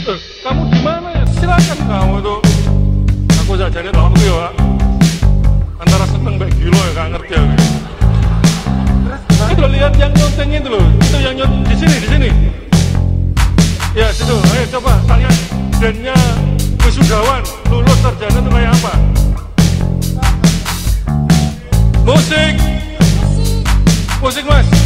Kamu di mana ya? Silakan kamu itu. Aku jajanya dalam itu ya, antara seneng baik gila ya, gak ngerti aku. Itu lihat yang nyonteng itu loh, itu yang nyonteng di sini. Ya situ, ayo coba tanya brandnya wisudawan, lulus sarjana itu kayak apa? Musik mas.